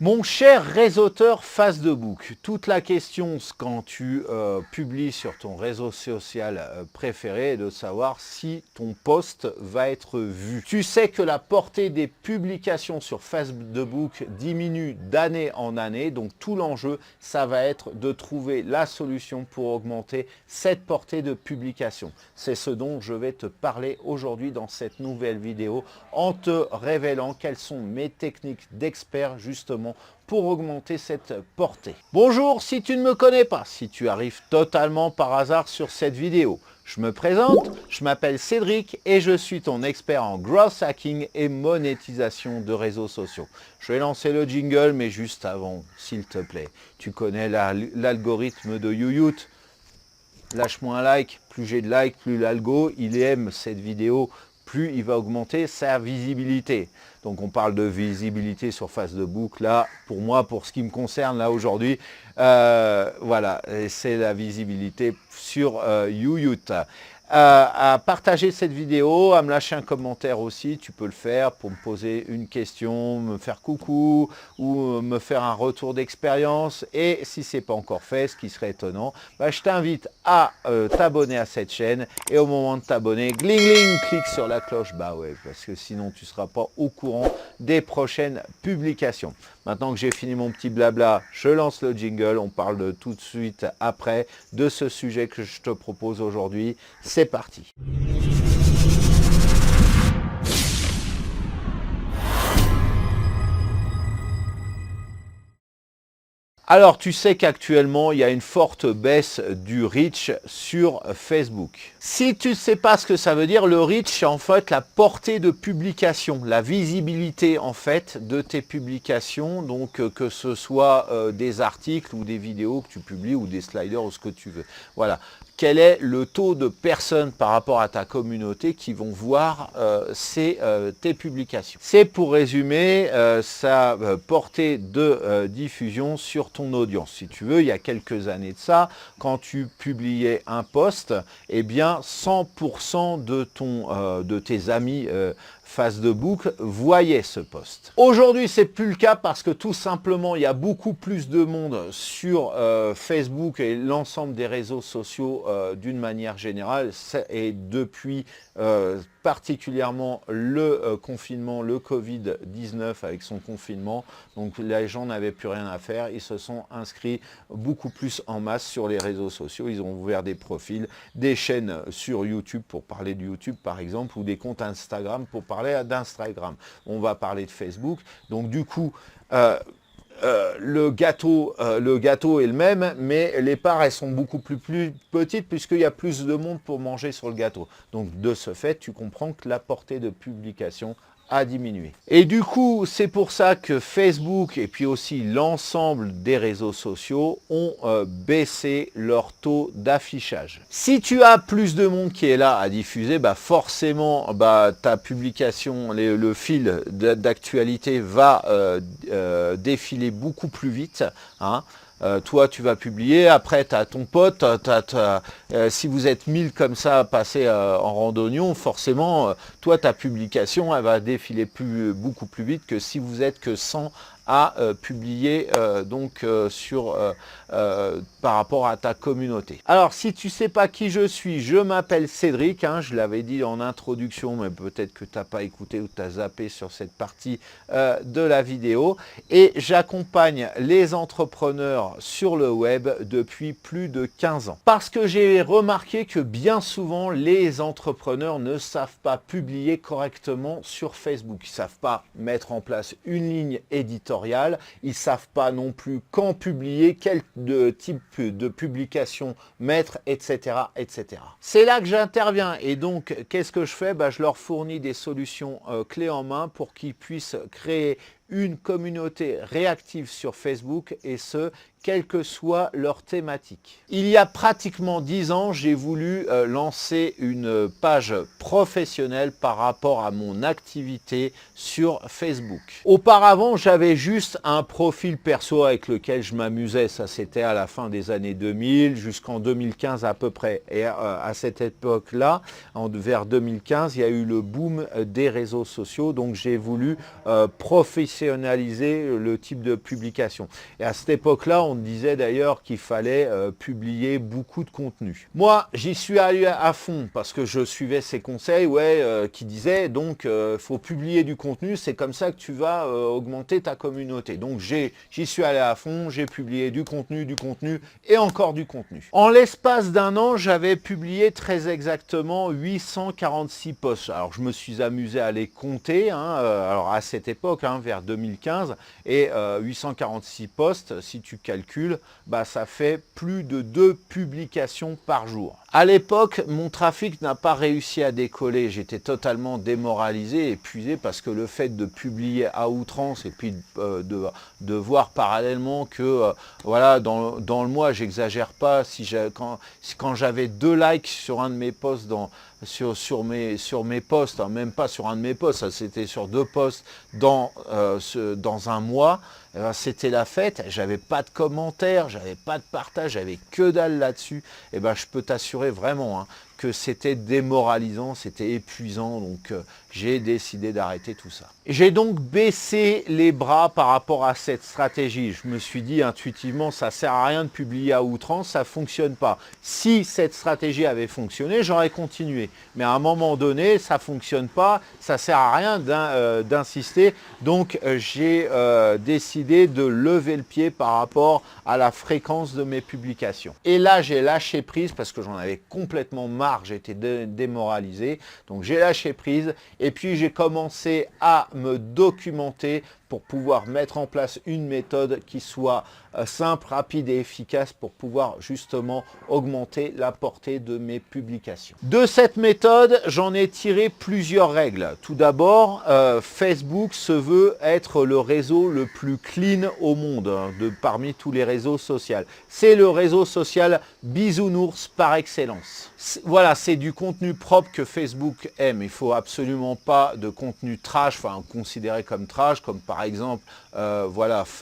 Mon cher réseauteur Facebook, toute la question quand tu publies sur ton réseau social préféré est de savoir si ton post va être vu. Tu sais que la portée des publications sur Facebook diminue d'année en année, donc tout l'enjeu, ça va être de trouver la solution pour augmenter cette portée de publication. C'est ce dont je vais te parler aujourd'hui dans cette nouvelle vidéo en te révélant quelles sont mes techniques d'expert justement pour augmenter cette portée. Bonjour, si tu ne me connais pas, si tu arrives totalement par hasard sur cette vidéo, je me présente, je m'appelle Cédric et je suis ton expert en growth hacking et monétisation de réseaux sociaux. Je vais lancer le jingle, mais juste avant, s'il te plaît, tu connais l'algorithme de YouYout. Lâche-moi un like, plus j'ai de likes, plus l'algo, il aime cette vidéo, plus il va augmenter sa visibilité. Donc on parle de visibilité sur Facebook, là, pour moi, pour ce qui me concerne, là, aujourd'hui, voilà, c'est la visibilité sur YouYout. À partager cette vidéo, à me lâcher un commentaire aussi, tu peux le faire pour me poser une question, me faire coucou ou me faire un retour d'expérience. Et si ce n'est pas encore fait, ce qui serait étonnant, je t'invite à t'abonner à cette chaîne et au moment de t'abonner, gling gling, clique sur la cloche, parce que sinon tu ne seras pas au courant des prochaines publications. Maintenant que j'ai fini mon petit blabla, je lance le jingle, on parle tout de suite après de ce sujet que je te propose aujourd'hui. C'est parti. Alors, tu sais qu'actuellement, il y a une forte baisse du reach sur Facebook. Si tu ne sais pas ce que ça veut dire, le reach, c'est en fait la portée de publication, la visibilité en fait de tes publications, donc que ce soit des articles ou des vidéos que tu publies ou des sliders ou ce que tu veux. Voilà. Quel est le taux de personnes par rapport à ta communauté qui vont voir tes publications. C'est pour résumer sa portée de diffusion sur ton audience. Si tu veux, il y a quelques années de ça, quand tu publiais un post, eh bien 100% de tes amis Facebook voyaient ce post. Aujourd'hui, c'est plus le cas parce que tout simplement, il y a beaucoup plus de monde sur Facebook et l'ensemble des réseaux sociaux d'une manière générale. Et depuis particulièrement le confinement, le Covid-19 avec son confinement, donc les gens n'avaient plus rien à faire, ils se sont inscrits beaucoup plus en masse sur les réseaux sociaux, ils ont ouvert des profils, des chaînes sur YouTube pour parler de YouTube par exemple, ou des comptes Instagram pour parler d'Instagram. On va parler de Facebook, donc du coup, le gâteau est le même, mais les parts, elles sont beaucoup plus petites puisqu'il y a plus de monde pour manger sur le gâteau. Donc, de ce fait, tu comprends que la portée de publication a diminué. Et du coup, c'est pour ça que Facebook et puis aussi l'ensemble des réseaux sociaux ont baissé leur taux d'affichage. Si tu as plus de monde qui est là à diffuser, forcément, ta publication, le fil d'actualité va défiler beaucoup plus vite, hein. Toi, tu vas publier, après, tu as ton pote, si vous êtes 1000 comme ça à passer en randonnion, forcément, toi, ta publication, elle va défiler beaucoup plus vite que si vous êtes que 100 à publier par rapport à ta communauté. Alors, si tu ne sais pas qui je suis, je m'appelle Cédric, hein, je l'avais dit en introduction, mais peut-être que tu n'as pas écouté ou tu as zappé sur cette partie de la vidéo. Et j'accompagne les entrepreneurs sur le web depuis plus de 15 ans. Parce que j'ai remarqué que bien souvent, les entrepreneurs ne savent pas publier correctement sur Facebook. Ils ne savent pas mettre en place une ligne éditoriale. Ils ne savent pas non plus quand publier, quel type de publication mettre, etc., etc. C'est là que j'interviens et donc qu'est-ce que je fais? Je leur fournis des solutions clés en main pour qu'ils puissent créer une communauté réactive sur Facebook et ce, quelle que soit leur thématique. Il y a pratiquement 10 ans, j'ai voulu lancer une page professionnelle par rapport à mon activité sur Facebook. Auparavant, j'avais juste un profil perso avec lequel je m'amusais. Ça, c'était à la fin des années 2000 jusqu'en 2015 à peu près. Et à cette époque-là, vers 2015, il y a eu le boom des réseaux sociaux. Donc, j'ai voulu professionnaliser personnaliser le type de publication. Et à cette époque-là, on disait d'ailleurs qu'il fallait publier beaucoup de contenu. Moi, j'y suis allé à fond parce que je suivais ces conseils qui disaient donc faut publier du contenu, c'est comme ça que tu vas augmenter ta communauté. Donc j'y suis allé à fond, j'ai publié du contenu et encore du contenu. En l'espace d'un an, j'avais publié très exactement 846 posts. Alors je me suis amusé à les compter, alors à cette époque, vers 2015, et 846 posts, si tu calcules, ça fait plus de 2 publications par jour. À l'époque, mon trafic n'a pas réussi à décoller. J'étais totalement démoralisé, épuisé, parce que le fait de publier à outrance et puis de voir parallèlement que voilà, dans le mois, j'exagère pas, quand j'avais 2 likes sur un de mes posts sur mes posts, même pas sur un de mes posts, c'était sur 2 posts dans un mois, c'était la fête, j'avais pas de commentaires, j'avais pas de partage, j'avais que dalle là-dessus. Et je peux t'assurer vraiment que c'était démoralisant, c'était épuisant, donc j'ai décidé d'arrêter tout ça. J'ai donc baissé les bras par rapport à cette stratégie. Je me suis dit intuitivement, ça sert à rien de publier à outrance, ça fonctionne pas. Si cette stratégie avait fonctionné, j'aurais continué. Mais à un moment donné, ça fonctionne pas, ça sert à rien d'insister. Donc j'ai décidé de lever le pied par rapport à la fréquence de mes publications. Et là, j'ai lâché prise parce que j'en avais complètement marre, j'étais démoralisé. Donc j'ai lâché prise et puis j'ai commencé à me documenter pour pouvoir mettre en place une méthode qui soit simple, rapide et efficace pour pouvoir justement augmenter la portée de mes publications. De cette méthode, j'en ai tiré plusieurs règles. Tout d'abord, Facebook se veut être le réseau le plus clean au monde, parmi tous les réseaux sociaux. C'est le réseau social bisounours par excellence. Voilà, c'est du contenu propre que Facebook aime. Il ne faut absolument pas de contenu trash, considéré comme trash, comme par exemple,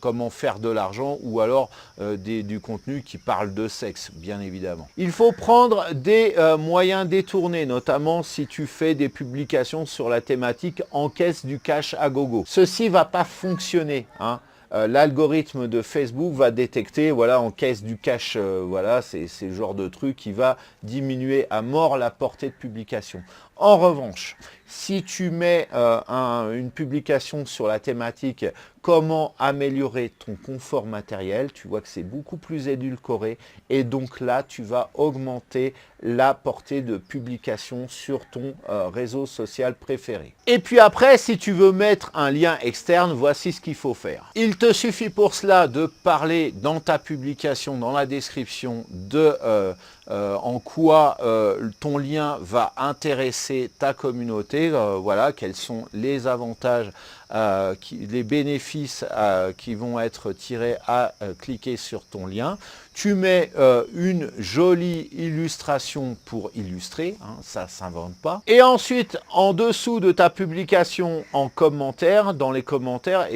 comment faire de l'argent, ou alors du contenu qui parle de sexe, bien évidemment. Il faut prendre des moyens détournés, notamment si tu fais des publications sur la thématique « encaisse du cash à gogo ». Ceci ne va pas fonctionner, l'algorithme de Facebook va détecter, encaisse du cash, c'est le genre de truc qui va diminuer à mort la portée de publication. En revanche, si tu mets une publication sur la thématique comment améliorer ton confort matériel, tu vois que c'est beaucoup plus édulcoré et donc là, tu vas augmenter la portée de publication sur ton réseau social préféré. Et puis après, si tu veux mettre un lien externe, voici ce qu'il faut faire. Il te suffit pour cela de parler dans ta publication, dans la description, en quoi ton lien va intéresser ta communauté, quels sont les avantages, les bénéfices qui vont être tirés à cliquer sur ton lien. Tu mets une jolie illustration pour illustrer, ça ne s'invente pas. Et ensuite, en dessous de ta publication, en commentaire, dans les commentaires,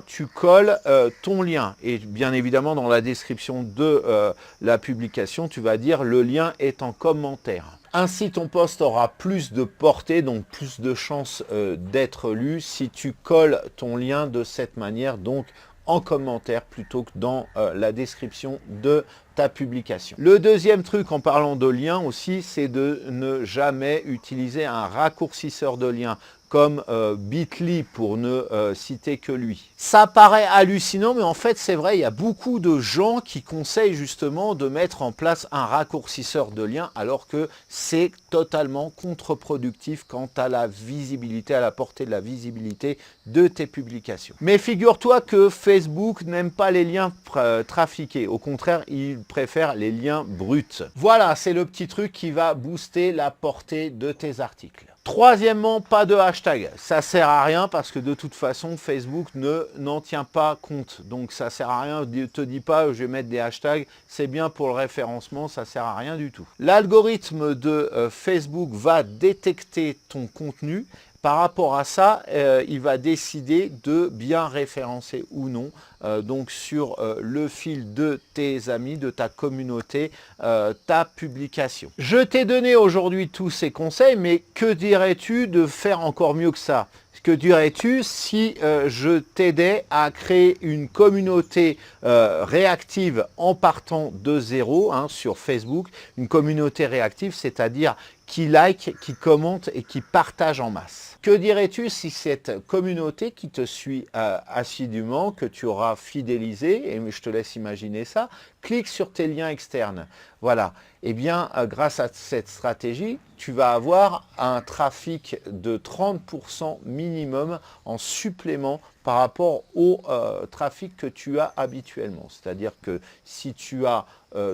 tu colles ton lien. Et bien évidemment, dans la description de la publication, tu vas dire le lien est en commentaire. Ainsi, ton post aura plus de portée, donc plus de chances d'être lu si tu colles ton lien de cette manière, donc en commentaire plutôt que dans la description de ta publication. Le deuxième truc en parlant de lien aussi, c'est de ne jamais utiliser un raccourcisseur de lien comme Bitly pour ne citer que lui. Ça paraît hallucinant, mais en fait c'est vrai, il y a beaucoup de gens qui conseillent justement de mettre en place un raccourcisseur de lien alors que c'est totalement contre-productif quant à la visibilité, à la portée de la visibilité de tes publications. Mais figure-toi que Facebook n'aime pas les liens trafiqués, au contraire, il préfère les liens bruts. Voilà, c'est le petit truc qui va booster la portée de tes articles. Troisièmement, pas de hashtag. Ça sert à rien parce que de toute façon, Facebook n'en tient pas compte. Donc ça sert à rien, ne te dis pas je vais mettre des hashtags, c'est bien pour le référencement, ça sert à rien du tout. L'algorithme de Facebook va détecter ton contenu. Par rapport à ça, il va décider de bien référencer ou non, donc sur le fil de tes amis, de ta communauté, ta publication. Je t'ai donné aujourd'hui tous ces conseils, mais que dirais-tu de faire encore mieux que ça ? Que dirais-tu si je t'aidais à créer une communauté réactive en partant de zéro sur Facebook, une communauté réactive, c'est-à-dire qui like, qui commente et qui partage en masse. Que dirais-tu si cette communauté qui te suit assidûment, que tu auras fidélisé, et je te laisse imaginer ça, clique sur tes liens externes. Voilà. Eh bien, grâce à cette stratégie, tu vas avoir un trafic de 30% minimum en supplément par rapport au trafic que tu as habituellement. C'est-à-dire que si tu as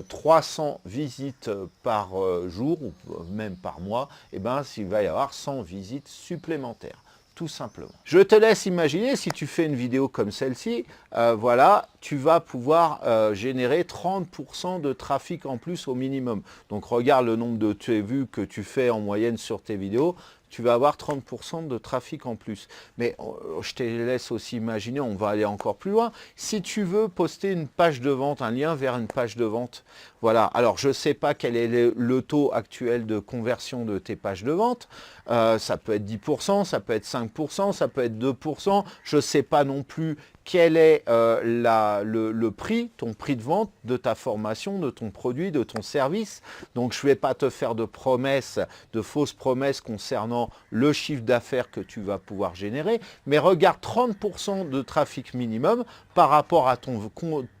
300 visites par jour ou même par mois, eh ben, il va y avoir 100 visites supplémentaires. Tout simplement. Je te laisse imaginer, si tu fais une vidéo comme celle-ci, voilà, tu vas pouvoir générer 30% de trafic en plus au minimum. Donc regarde le nombre de vues que tu fais en moyenne sur tes vidéos, tu vas avoir 30% de trafic en plus. Mais je te laisse aussi imaginer, on va aller encore plus loin. Si tu veux poster une page de vente, un lien vers une page de vente, voilà. Alors, je ne sais pas quel est le taux actuel de conversion de tes pages de vente. Ça peut être 10%, ça peut être 5%, ça peut être 2%. Je ne sais pas non plus quel est le prix, ton prix de vente de ta formation, de ton produit, de ton service. Donc, je ne vais pas te faire de promesses, de fausses promesses concernant le chiffre d'affaires que tu vas pouvoir générer. Mais regarde 30% de trafic minimum par rapport à ton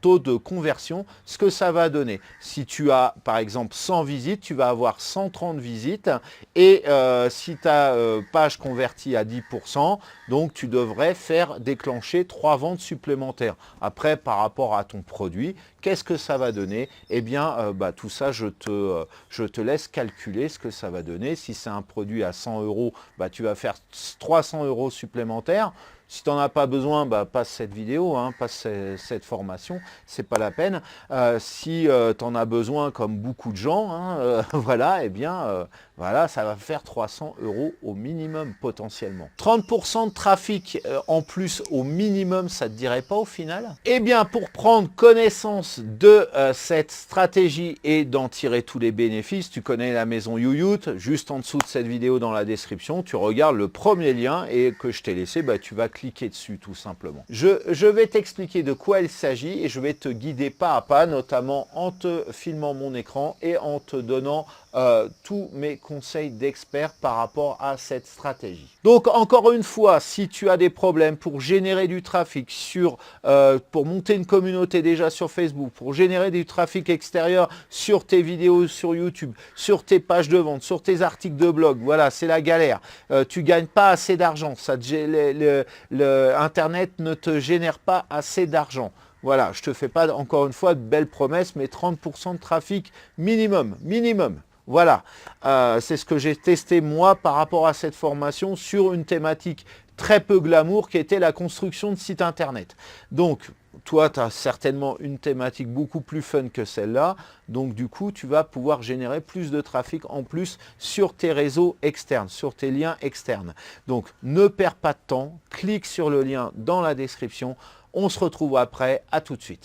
taux de conversion, ce que ça va donner. Si tu as, par exemple, 100 visites, tu vas avoir 130 visites. Et si ta page convertit à 10%, donc tu devrais faire déclencher 3 ventes supplémentaires. Après, par rapport à ton produit, qu'est-ce que ça va donner? Eh bien, tout ça, je te laisse calculer ce que ça va donner. Si c'est un produit à 100 €, tu vas faire 300 € supplémentaires. Si tu n'en as pas besoin, passe cette vidéo, passe cette formation, c'est pas la peine. Si tu en as besoin, comme beaucoup de gens, voilà, eh bien, voilà, ça va faire 300 € au minimum potentiellement. 30% de trafic en plus au minimum, ça ne te dirait pas au final? Eh bien, pour prendre connaissance de cette stratégie et d'en tirer tous les bénéfices, tu connais la maison YouYout, juste en dessous de cette vidéo dans la description, tu regardes le premier lien et que je t'ai laissé, tu vas cliquer dessus tout simplement. Je vais t'expliquer de quoi il s'agit et je vais te guider pas à pas, notamment en te filmant mon écran et en te donnant tous mes conseils d'expert par rapport à cette stratégie. Donc encore une fois, si tu as des problèmes pour générer du trafic pour monter une communauté déjà sur Facebook, pour générer du trafic extérieur sur tes vidéos sur YouTube, sur tes pages de vente, sur tes articles de blog, voilà, c'est la galère. Tu gagnes pas assez d'argent, Internet ne te génère pas assez d'argent. Voilà, je ne te fais pas encore une fois de belles promesses, mais 30% de trafic minimum. Voilà, c'est ce que j'ai testé moi par rapport à cette formation sur une thématique très peu glamour qui était la construction de sites internet. Donc, toi, tu as certainement une thématique beaucoup plus fun que celle-là. Donc, du coup, tu vas pouvoir générer plus de trafic en plus sur tes réseaux externes, sur tes liens externes. Donc, ne perds pas de temps, clique sur le lien dans la description. On se retrouve après, à tout de suite.